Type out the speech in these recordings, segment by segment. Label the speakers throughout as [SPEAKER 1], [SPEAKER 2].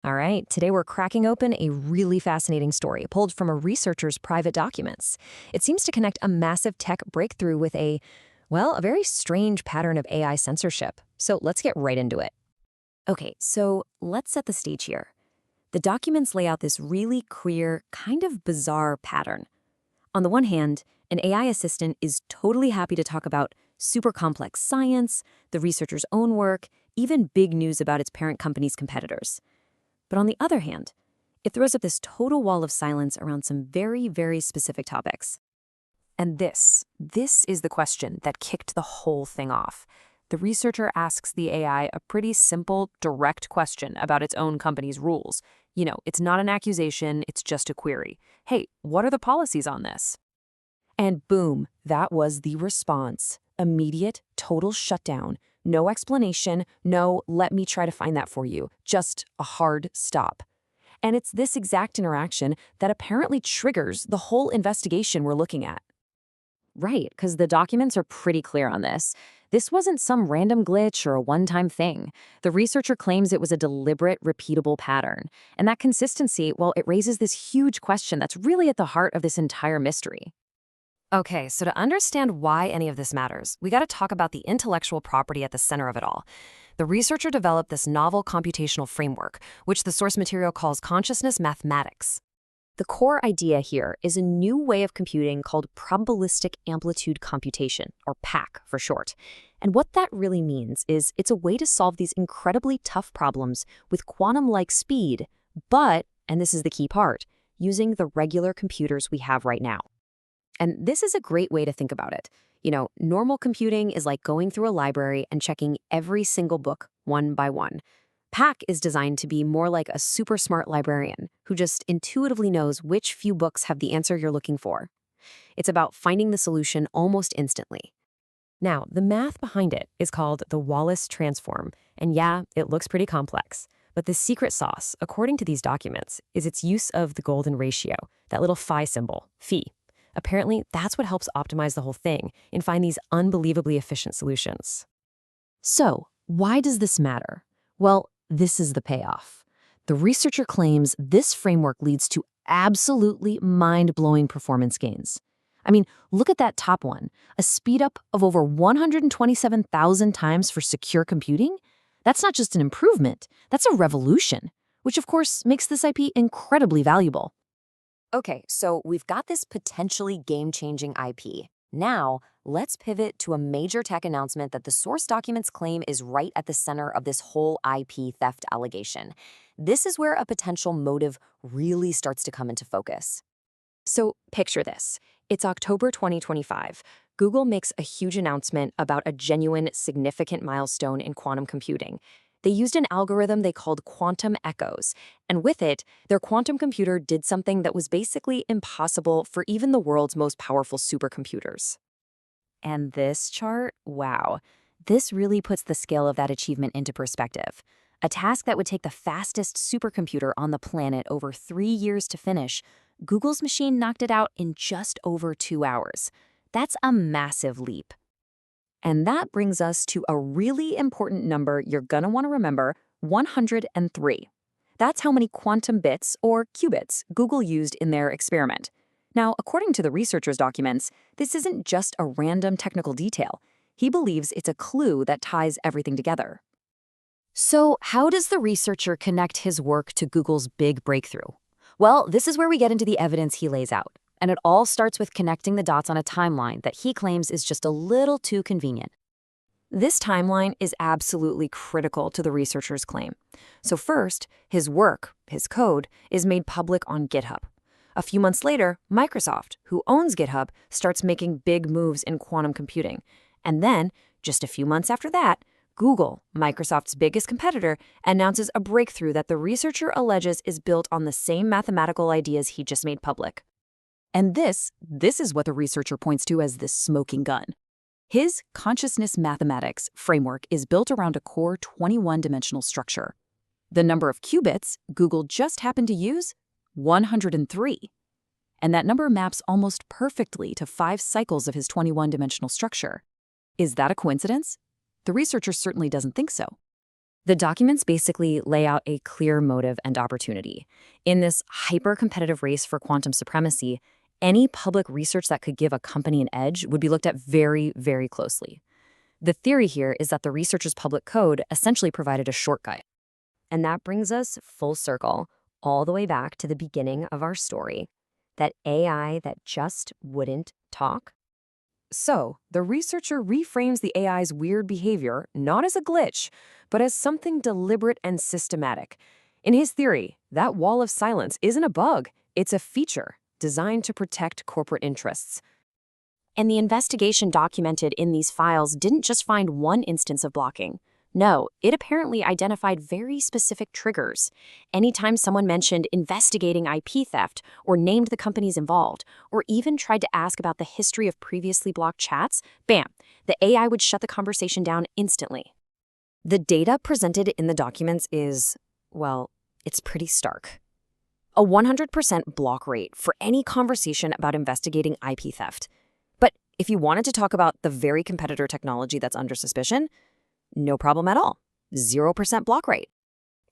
[SPEAKER 1] All right, today we're cracking open a really fascinating story pulled from a researcher's private documents. It seems to connect a massive tech breakthrough with a very strange pattern of AI censorship. So let's get right into it. Okay, so let's set the stage here. The documents lay out this really queer, kind of bizarre pattern. On the one hand, an AI assistant is totally happy to talk about super complex science, the researcher's own work, even big news about its parent company's competitors. But on the other hand, it throws up this total wall of silence around some very, very specific topics. And this is the question that kicked the whole thing off. The researcher asks the AI a pretty simple, direct question about its own company's rules. It's not an accusation, it's just a query. Hey, what are the policies on this? And boom, that was the response. Immediate, total shutdown. No explanation, no, let me try to find that for you. Just a hard stop. And it's this exact interaction that apparently triggers the whole investigation we're looking at. Right, because the documents are pretty clear on this. This wasn't some random glitch or a one-time thing. The researcher claims it was a deliberate, repeatable pattern. And that consistency, well, it raises this huge question that's really at the heart of this entire mystery. Okay, so to understand why any of this matters, we got to talk about the intellectual property at the center of it all. The researcher developed this novel computational framework, which the source material calls consciousness mathematics. The core idea here is a new way of computing called probabilistic amplitude computation, or PAC for short. And what that really means is it's a way to solve these incredibly tough problems with quantum-like speed, but, and this is the key part, using the regular computers we have right now. And this is a great way to think about it. Normal computing is like going through a library and checking every single book one by one. PAC is designed to be more like a super smart librarian who just intuitively knows which few books have the answer you're looking for. It's about finding the solution almost instantly. Now, the math behind it is called the Wallace transform, and yeah, it looks pretty complex. But the secret sauce, according to these documents, is its use of the golden ratio, that little phi symbol, phi. Apparently, that's what helps optimize the whole thing and find these unbelievably efficient solutions. So, why does this matter? Well, this is the payoff. The researcher claims this framework leads to absolutely mind-blowing performance gains. I mean, look at that top one, a speed up of over 127,000 times for secure computing. That's not just an improvement, that's a revolution, which of course makes this IP incredibly valuable. Okay, so we've got this potentially game-changing IP. Now, let's pivot to a major tech announcement that the source documents claim is right at the center of this whole IP theft allegation. This is where a potential motive really starts to come into focus. So picture this. It's October 2025. Google makes a huge announcement about a genuine, significant milestone in quantum computing. They used an algorithm they called quantum echoes, and with it, their quantum computer did something that was basically impossible for even the world's most powerful supercomputers. And this chart, wow, this really puts the scale of that achievement into perspective. A task that would take the fastest supercomputer on the planet over 3 years to finish, Google's machine knocked it out in just over 2 hours. That's a massive leap. And that brings us to a really important number you're going to want to remember, 103. That's how many quantum bits, or qubits, Google used in their experiment. Now, according to the researcher's documents, this isn't just a random technical detail. He believes it's a clue that ties everything together. So, how does the researcher connect his work to Google's big breakthrough? Well, this is where we get into the evidence he lays out. And it all starts with connecting the dots on a timeline that he claims is just a little too convenient. This timeline is absolutely critical to the researcher's claim. So first, his work, his code, is made public on GitHub. A few months later, Microsoft, who owns GitHub, starts making big moves in quantum computing. And then, just a few months after that, Google, Microsoft's biggest competitor, announces a breakthrough that the researcher alleges is built on the same mathematical ideas he just made public. And this is what the researcher points to as the smoking gun. His consciousness mathematics framework is built around a core 21-dimensional structure. The number of qubits Google just happened to use? 103. And that number maps almost perfectly to 5 cycles of his 21-dimensional structure. Is that a coincidence? The researcher certainly doesn't think so. The documents basically lay out a clear motive and opportunity. In this hyper-competitive race for quantum supremacy, any public research that could give a company an edge would be looked at very, very closely. The theory here is that the researchers' public code essentially provided a shortcut. And that brings us full circle, all the way back to the beginning of our story. That AI that just wouldn't talk. So, the researcher reframes the AI's weird behavior not as a glitch, but as something deliberate and systematic. In his theory, that wall of silence isn't a bug, it's a feature designed to protect corporate interests.
[SPEAKER 2] And the investigation documented in these files didn't just find one instance of blocking. No, it apparently identified very specific triggers. Anytime someone mentioned investigating IP theft, or named the companies involved, or even tried to ask about the history of previously blocked chats, bam, the AI would shut the conversation down instantly.
[SPEAKER 1] The data presented in the documents is, well, it's pretty stark. A 100% block rate for any conversation about investigating IP theft. But if you wanted to talk about the very competitor technology that's under suspicion, no problem at all. 0% block rate.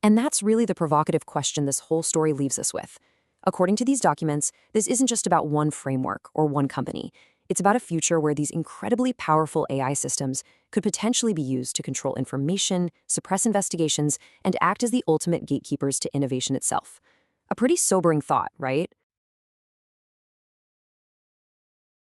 [SPEAKER 1] And that's really the provocative question this whole story leaves us with. According to these documents, this isn't just about one framework or one company. It's about a future where these incredibly powerful AI systems could potentially be used to control information, suppress investigations, and act as the ultimate gatekeepers to innovation itself. A pretty sobering thought, right?